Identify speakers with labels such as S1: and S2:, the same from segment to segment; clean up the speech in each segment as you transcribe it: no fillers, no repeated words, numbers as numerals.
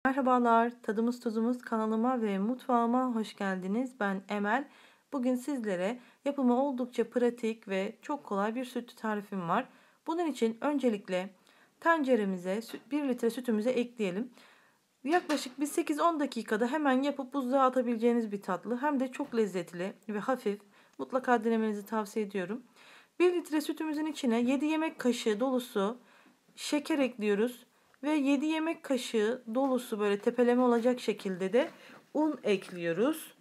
S1: Merhabalar, Tadımız Tuzumuz kanalıma ve mutfağıma hoş geldiniz. Ben Emel. Bugün sizlere yapımı oldukça pratik ve çok kolay bir süt tarifim var. Bunun için öncelikle tenceremize 1 litre sütümüzü ekleyelim. Yaklaşık bir 8-10 dakikada hemen yapıp buzluğa atabileceğiniz bir tatlı. Hem de çok lezzetli ve hafif. Mutlaka denemenizi tavsiye ediyorum. 1 litre sütümüzün içine 7 yemek kaşığı dolusu şeker ekliyoruz. Ve 7 yemek kaşığı dolusu böyle tepeleme olacak şekilde de un ekliyoruz.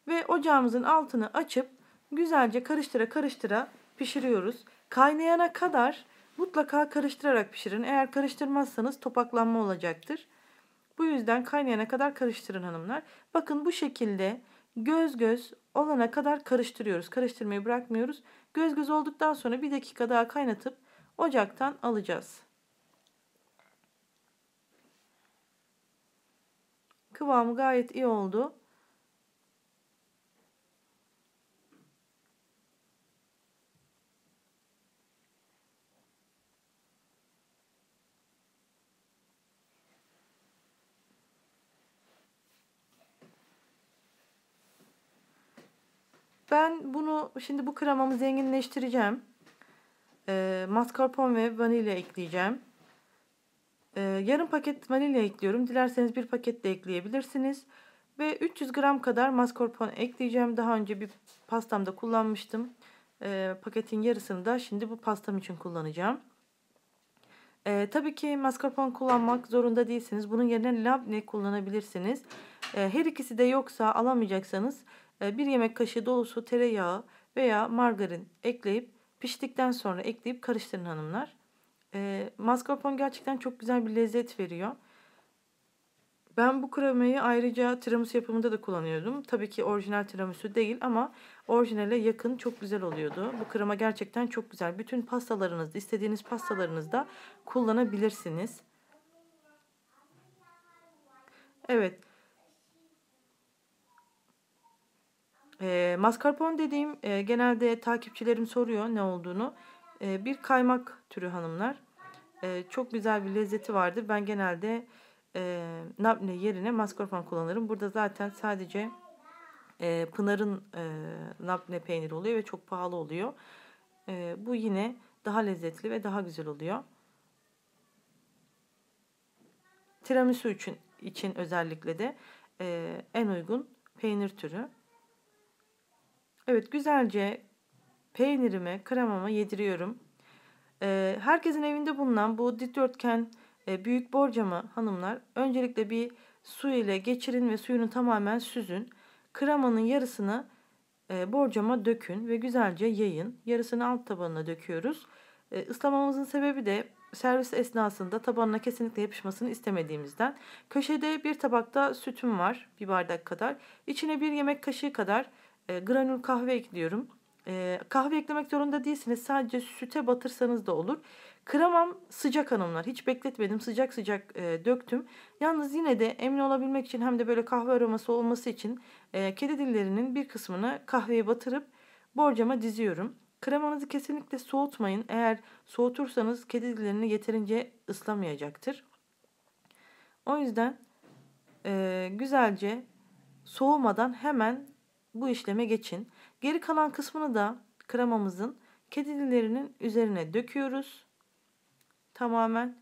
S1: Ve ocağımızın altını açıp güzelce karıştıra karıştıra pişiriyoruz. Kaynayana kadar mutlaka karıştırarak pişirin. Eğer karıştırmazsanız topaklanma olacaktır. Bu yüzden kaynayana kadar karıştırın hanımlar. Bakın bu şekilde göz göz olana kadar karıştırıyoruz. Karıştırmayı bırakmıyoruz. Göz göz olduktan sonra 1 dakika daha kaynatıp ocaktan alacağız. Kıvamı gayet iyi oldu. Ben bunu şimdi bu kremamı zenginleştireceğim. Mascarpone ve vanilya ekleyeceğim. Yarım paket vanilya ekliyorum. Dilerseniz bir paket de ekleyebilirsiniz. Ve 300 gram kadar mascarpone ekleyeceğim. Daha önce bir pastamda kullanmıştım. Paketin yarısını da şimdi bu pastam için kullanacağım. Tabii ki mascarpone kullanmak zorunda değilsiniz. Bunun yerine labne kullanabilirsiniz. Her ikisi de yoksa alamayacaksanız 1 yemek kaşığı dolusu tereyağı veya margarin ekleyip piştikten sonra ekleyip karıştırın hanımlar. Mascarpone gerçekten çok güzel bir lezzet veriyor. Ben bu kremayı ayrıca tiramisu yapımında da kullanıyordum. Tabii ki orijinal tiramisu değil ama orijinale yakın çok güzel oluyordu. Bu krema gerçekten çok güzel. Bütün pastalarınızda, istediğiniz pastalarınızda kullanabilirsiniz. Evet. Mascarpone dediğim genelde takipçilerim soruyor ne olduğunu. Bir kaymak türü hanımlar. Çok güzel bir lezzeti vardır. Ben genelde labne yerine mascarpone kullanırım. Burada zaten sadece Pınar'ın labne peyniri oluyor ve çok pahalı oluyor. Bu yine daha lezzetli ve daha güzel oluyor. Tiramisu için özellikle de en uygun peynir türü. Evet, güzelce peynirimi, kremamı yediriyorum. Herkesin evinde bulunan bu dikdörtgen büyük borcamı hanımlar öncelikle bir su ile geçirin ve suyunu tamamen süzün. Kremanın yarısını borcama dökün ve güzelce yayın. Yarısını alt tabanına döküyoruz. Islamamızın sebebi de servis esnasında tabanına kesinlikle yapışmasını istemediğimizden. Köşede bir tabakta sütüm var, bir bardak kadar. İçine 1 yemek kaşığı kadar granül kahve ekliyorum. Kahve eklemek zorunda değilsiniz. Sadece süte batırsanız da olur. Kremam sıcak hanımlar. Hiç bekletmedim. Sıcak sıcak döktüm. Yalnız yine de emin olabilmek için hem de böyle kahve aroması olması için kedi dillerinin bir kısmını kahveye batırıp borcama diziyorum. Kremanızı kesinlikle soğutmayın. Eğer soğutursanız kedi dillerini yeterince ıslamayacaktır. O yüzden güzelce soğumadan hemen bu işleme geçin. Geri kalan kısmını da kremamızın kedi dillerinin üzerine döküyoruz. Tamamen.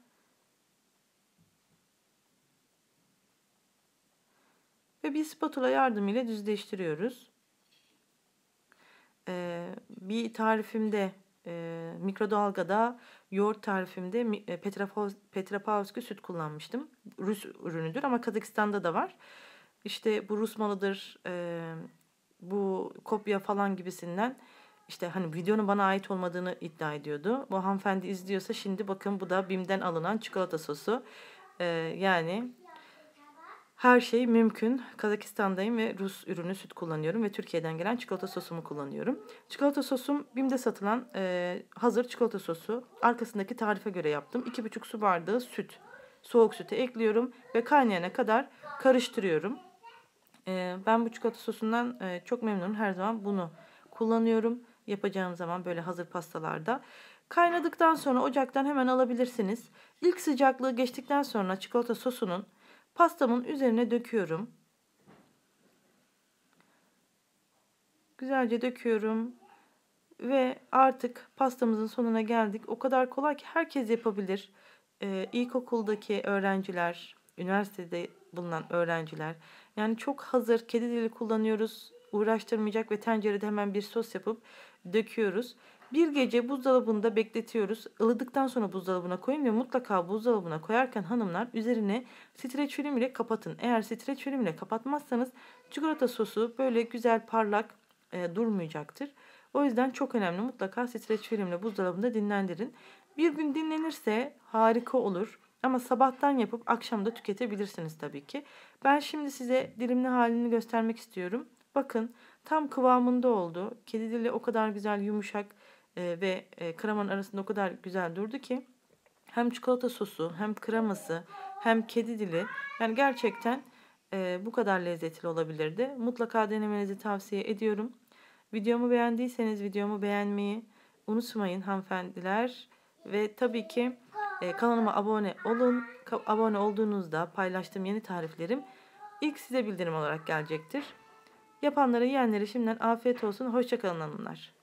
S1: Ve bir spatula yardımıyla düzleştiriyoruz. Bir tarifimde mikrodalgada yoğurt tarifimde Petropavlovsky süt kullanmıştım. Rus ürünüdür ama Kazakistan'da da var. İşte bu Rus malıdır, bu kopya falan gibisinden işte hani videonun bana ait olmadığını iddia ediyordu. Bu hanımefendi izliyorsa şimdi bakın bu da BİM'den alınan çikolata sosu. Yani her şey mümkün. Kazakistan'dayım ve Rus ürünü süt kullanıyorum ve Türkiye'den gelen çikolata sosumu kullanıyorum. Çikolata sosum BİM'de satılan hazır çikolata sosu. Arkasındaki tarife göre yaptım. 2,5 su bardağı süt. Soğuk sütü ekliyorum ve kaynayana kadar karıştırıyorum. Ben bu çikolata sosundan çok memnunum. Her zaman bunu kullanıyorum. Yapacağım zaman böyle hazır pastalarda. Kaynadıktan sonra ocaktan hemen alabilirsiniz. İlk sıcaklığı geçtikten sonra çikolata sosunun pastamın üzerine döküyorum. Güzelce döküyorum. Ve artık pastamızın sonuna geldik. O kadar kolay ki herkes yapabilir. İlkokuldaki öğrenciler, üniversitede bulunan öğrenciler. Yani çok hazır kedi dili kullanıyoruz. Uğraştırmayacak ve tencerede hemen bir sos yapıp döküyoruz. Bir gece buzdolabında bekletiyoruz. Ilıdıktan sonra buzdolabına koyun ve mutlaka buzdolabına koyarken hanımlar üzerine streç film ile kapatın. Eğer streç film ile kapatmazsanız çikolata sosu böyle güzel parlak durmayacaktır. O yüzden çok önemli. Mutlaka streç filmle buzdolabında dinlendirin. Bir gün dinlenirse harika olur. Ama sabahtan yapıp akşamda tüketebilirsiniz tabii ki. Ben şimdi size dilimli halini göstermek istiyorum. Bakın tam kıvamında oldu. Kedi dili o kadar güzel yumuşak ve kremanın arasında o kadar güzel durdu ki. Hem çikolata sosu hem kreması hem kedi dili. Yani gerçekten bu kadar lezzetli olabilirdi. Mutlaka denemenizi tavsiye ediyorum. Videomu beğendiyseniz videomu beğenmeyi unutmayın hanımefendiler. Ve tabii ki kanalıma abone olun. Abone olduğunuzda paylaştığım yeni tariflerim ilk size bildirim olarak gelecektir. Yapanlara yiyenlere şimdiden afiyet olsun. Hoşça kalın hanımlar.